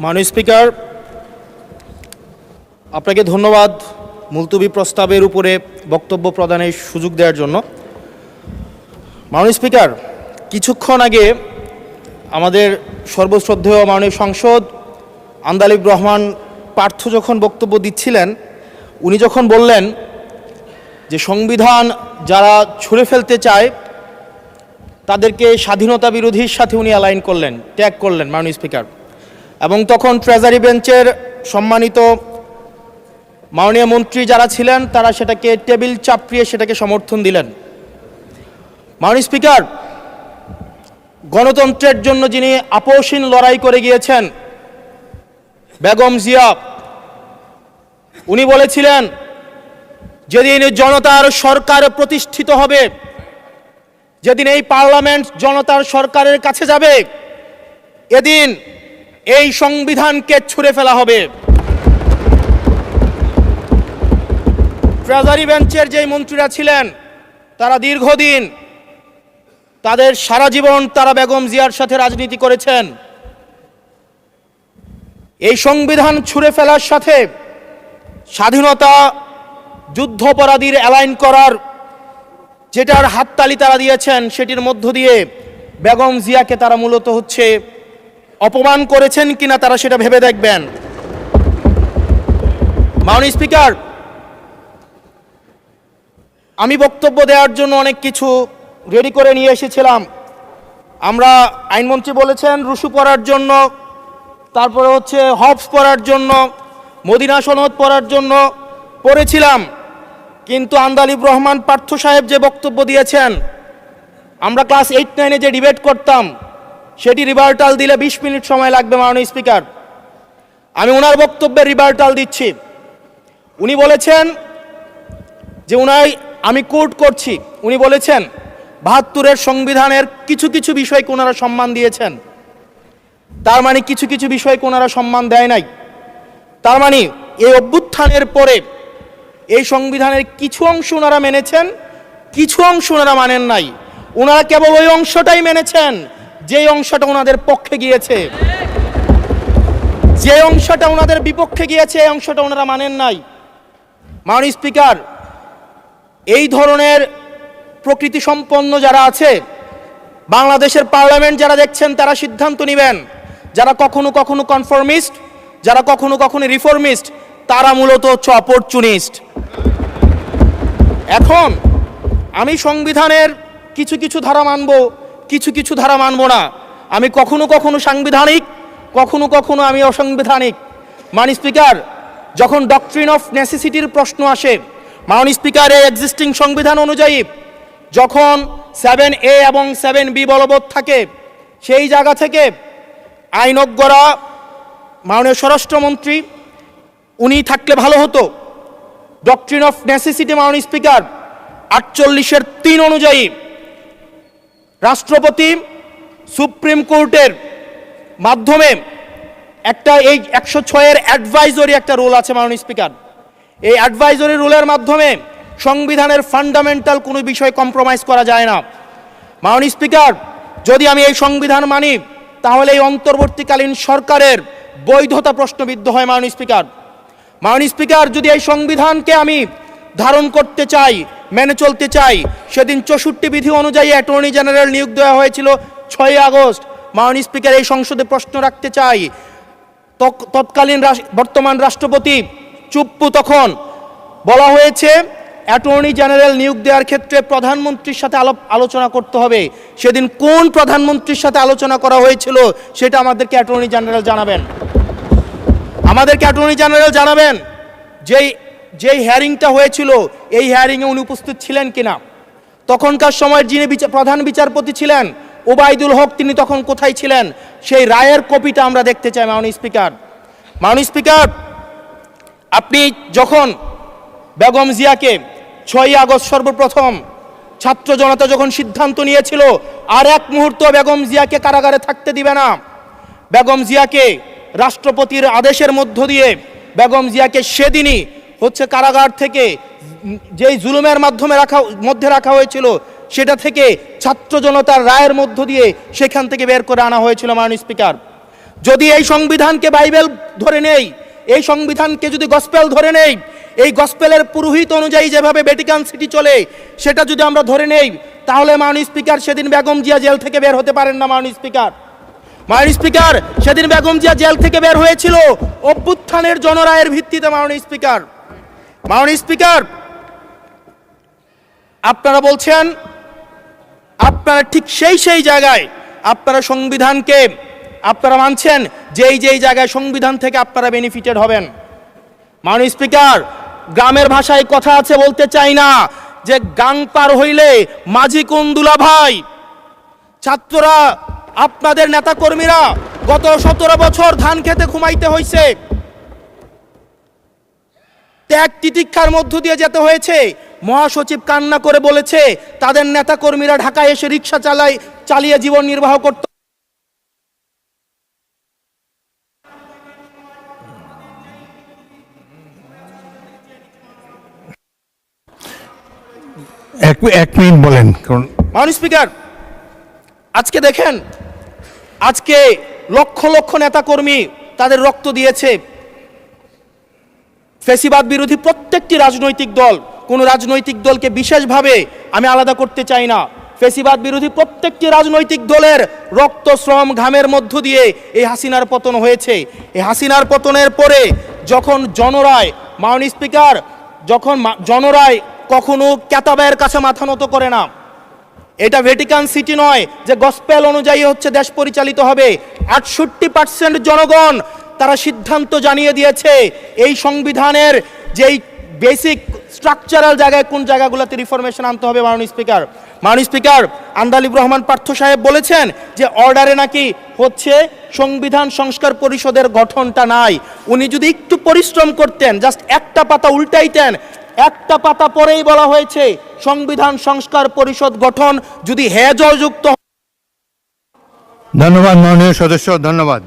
মাননীয় স্পিকার, আপনাকে ধন্যবাদ মুলতবি প্রস্তাবের উপরে বক্তব্য প্রদানের সুযোগ দেওয়ার জন্য। মাননীয় স্পিকার, কিছুক্ষণ আগে আমাদের সর্বশ্রদ্ধেয় মাননীয় সাংসদ আন্দালিব রহমান পার্থ যখন বক্তব্য দিচ্ছিলেন, উনি যখন বললেন যে সংবিধান যারা ছুঁড়ে ফেলতে চায় তাদেরকে স্বাধীনতা বিরোধীর সাথে উনি অ্যালাইন করলেন, ট্যাগ করলেন মাননীয় স্পিকার। এবং তখন ট্রেজারি বেঞ্চের সম্মানিত মাননীয় মন্ত্রী যারা ছিলেন তারা সেটাকে টেবিল চাপড়িয়ে সেটাকে সমর্থন দিলেন। মাননীয় স্পিকার, গণতন্ত্রের জন্য যিনি আপোষহীন লড়াই করে গিয়েছেন বেগম জিয়া, উনি বলেছিলেন যেদিন জনতার সরকার প্রতিষ্ঠিত হবে, যেদিন এই পার্লামেন্ট জনতার সরকারের কাছে যাবে, এদিন এই সংবিধানকে ছুঁড়ে ফেলা হবে। ট্রেজারি বেঞ্চের যেই মন্ত্রীরা ছিলেন তারা দীর্ঘদিন, তাদের সারা জীবন তারা বেগম জিয়ার সাথে রাজনীতি করেছেন। এই সংবিধান ছুঁড়ে ফেলার সাথে স্বাধীনতা যুদ্ধাপরাধীর অ্যালাইন করার যেটার হাততালি তারা দিয়েছেন, সেটির মধ্য দিয়ে বেগম জিয়াকে তারা মূলত অপমান করেছেন কিনা তারা সেটা ভেবে দেখবেন। মাননীয় স্পিকার, আমি বক্তব্য দেওয়ার জন্য অনেক কিছু রেডি করে নিয়ে এসেছিলাম। আমরা আইনমন্ত্রী বলেছেন রুশু পড়ার জন্য, তারপরে হবস পড়ার জন্য, মদিনা সনদ পড়ার জন্য পড়েছিলাম, কিন্তু আন্দালিব রহমান পার্থ সাহেব যে বক্তব্য দিয়েছেন, আমরা ক্লাস 8-9-এ যে ডিবেট করতাম সেটি রিভার্টাল দিলে 20 মিনিট সময় লাগবে। মাননীয় স্পিকার, আমি ওনার বক্তব্যের রিভার্টাল দিচ্ছি। উনি বলেছেন যে আমি কোট করছি, উনি বলেছেন 72-এর সংবিধানের কিছু কিছু বিষয়কে ওনারা সম্মান দিয়েছেন। তার মানে কিছু কিছু বিষয়কে ওনারা সম্মান দেয় নাই। তার মানে এই অভ্যুত্থানের পরে এই সংবিধানের কিছু অংশ ওনারা মেনেছেন, কিছু অংশ ওনারা মানেন নাই। ওনারা কেবল ওই অংশটাই মেনেছেন যে অংশটা ওনাদের পক্ষে গিয়েছে, যে অংশটা ওনাদের বিপক্ষে গিয়েছে এই অংশটা ওনারা মানেন নাই। মাননীয় স্পিকার, এই ধরনের প্রকৃতি সম্পন্ন যারা আছে বাংলাদেশের পার্লামেন্ট যারা দেখছেন তারা সিদ্ধান্ত নেবেন। যারা কখনো কখনো কনফর্মিস্ট, যারা কখনো কখনো রিফর্মিস্ট, তারা মূলত অপরচুনিস্ট। এখন আমি সংবিধানের কিছু কিছু ধারা মানব, কিছু কিছু ধারা মানব না। আমি কখনো কখনো সাংবিধানিক, কখনো কখনো আমি অসাংবিধানিক। মাননীয় স্পিকার, যখন ডক্ট্রিন অফ নেসেসিটির প্রশ্ন আসে, মাননীয় স্পিকার, এই এক্সিস্টিং সংবিধান অনুযায়ী যখন 7A এবং 7B বলবৎ থাকে, সেই জায়গা থেকে আইনজ্ঞরা, মাননীয় স্বরাষ্ট্রমন্ত্রী উনি থাকলে ভালো হতো। ডক্ট্রিন অফ নেসেসিটি মাননীয় স্পিকার 48-3 অনুযায়ী রাষ্ট্রপতি সুপ্রিম কোর্টের মাধ্যমে একটা এই 106-এর অ্যাডভাইজরি একটা রুল আছে মাননীয় স্পিকার। এই অ্যাডভাইজরি রুলের মাধ্যমে সংবিধানের ফান্ডামেন্টাল কোনো বিষয় কম্প্রোমাইজ করা যায় না। মাননীয় স্পিকার, যদি আমি এই সংবিধান মানি তাহলে এই অন্তর্বর্তীকালীন সরকারের বৈধতা প্রশ্নবিদ্ধ হয়। মাননীয় স্পিকার, মাননীয় স্পিকার, যদি এই সংবিধানকে আমি ধারণ করতে চাই, মেনে চলতে চাই, সেদিন 64 বিধি অনুযায়ী অ্যাটর্নি জেনারেল নিয়োগ দেওয়া হয়েছিল 6 আগস্ট। মাননীয় স্পিকার, এই সংসদে প্রশ্ন রাখতে চাই, তৎকালীন বর্তমান রাষ্ট্রপতি চুপ্পু, তখন বলা হয়েছে অ্যাটর্নি জেনারেল নিয়োগ দেওয়ার ক্ষেত্রে প্রধানমন্ত্রীর সাথে আলোচনা করতে হবে। সেদিন কোন প্রধানমন্ত্রীর সাথে আলোচনা করা হয়েছিল সেটা আমাদেরকে অ্যাটর্নি জেনারেল জানাবেন। আমাদেরকে অ্যাটর্নি জেনারেল জানাবেন যেই হিয়ারিংটা হয়েছিল এই হিয়ারিংয়ে উনি উপস্থিত ছিলেন কিনা। তখনকার সময়ের যিনি প্রধান বিচারপতি ছিলেন ওবায়দুল হক, তিনি তখন কোথায় ছিলেন, সেই রায়ের কপিটা আমরা দেখতে চাই। মাননীয় স্পিকার, মাননীয় স্পিকার, আপনি যখন বেগম জিয়াকে 6 আগস্ট সর্বপ্রথম ছাত্র জনতা যখন সিদ্ধান্ত নিয়েছিল আর এক মুহূর্ত বেগম জিয়াকে কারাগারে থাকতে দিবে না, বেগম জিয়াকে রাষ্ট্রপতির আদেশের মধ্য দিয়ে বেগম জিয়াকে সেদিনই কারাগার থেকে যেই জুলুমের মধ্যে রাখা হয়েছিল সেটা থেকে ছাত্র জনতার রায়ের মধ্য দিয়ে সেখান থেকে বের করে আনা হয়েছিল। মাননীয় স্পিকার, যদি এই সংবিধানকে বাইবেল ধরে নেই, এই সংবিধানকে যদি গসপেল ধরে নেই, এই গসপেলের পুরোহিত অনুযায়ী যেভাবে ভ্যাটিকান সিটি চলে সেটা যদি আমরা ধরে নেই, তাহলে মাননীয় স্পিকার সেদিন বেগম জিয়া জেল থেকে বের হতে পারেন না। মাননীয় স্পিকার সেদিন বেগম জিয়া জেল থেকে বের হয়েছিল অভ্যুত্থানের জনরায়ের ভিত্তিতে। মাননীয় স্পিকার আপনারা বলছেন, আপনারা ঠিক সেই জায়গায় আপনারা সংবিধানকে আপনারা মানছেন যেই জায়গায় সংবিধান থেকে আপনারা বেনিফিটেড হবেন। মাননীয় স্পিকার, গ্রামের ভাষায় কথা আছে, বলতে চাই না, যে গাং পার হইলে মাঝি কোন দুলা ভাই। ছাত্ররা, আপনাদের নেতাকর্মীরা গত 17 বছর ধান খেতে ঘুমাইতে হয়েছে, ত্যাগ তিতিক্ষার মধ্য দিয়ে যেতে হয়েছে। মহাসচিব কান্না করে বলেছে তাদের নেতাকর্মীরা ঢাকায় এসে রিক্সা চালিয়ে জীবন নির্বাহ করত। এক মিনিট বলেন। কারণ মাননীয় স্পিকার, আজকে দেখেন, আজকে লক্ষ লক্ষ নেতাকর্মী তাদের রক্ত দিয়েছে। ফ্যাসিবাদ বিরোধী প্রত্যেকটি রাজনৈতিক দল, কোনো রাজনৈতিক দলকে বিশেষভাবে আমি আলাদা করতে চাই না, ফ্যাসিবাদ বিরোধী প্রত্যেকটি রাজনৈতিক দলের রক্ত, শ্রম, ঘামের মধ্য দিয়ে এই হাসিনার পতন হয়েছে। এই হাসিনার পতনের পরে যখন জনরায়, মাননীয় স্পিকার, যখন জনরায় কখনো কেতাবের কাছে মাথা নত করে না। এটা ভ্যাটিকান সিটি নয় যে গসপেল অনুযায়ী হচ্ছে দেশ পরিচালিত হবে। 68% জনগণ তারা সিদ্ধান্ত জানিয়ে দিয়েছে এই সংবিধানের যেই বেসিক স্ট্রাকচারাল জায়গায় কোন জায়গাগুলোতে রিফরমেশন আনতে হবে। মাননীয় স্পিকার আন্দালিব রহমান পার্থ সাহেব বলেছেন যে অর্ডারে নাকি হচ্ছে সংবিধান সংস্কার পরিষদের গঠনটা নাই। উনি যদি একটু পরিশ্রম করতেন, জাস্ট একটা পাতা উল্টাইতেন, একটা পাতা পরেই বলা হয়েছে সংবিধান সংস্কার পরিষদ গঠন যদি হেজযুক্ত। ধন্যবাদ মাননীয় সদস্য, ধন্যবাদ।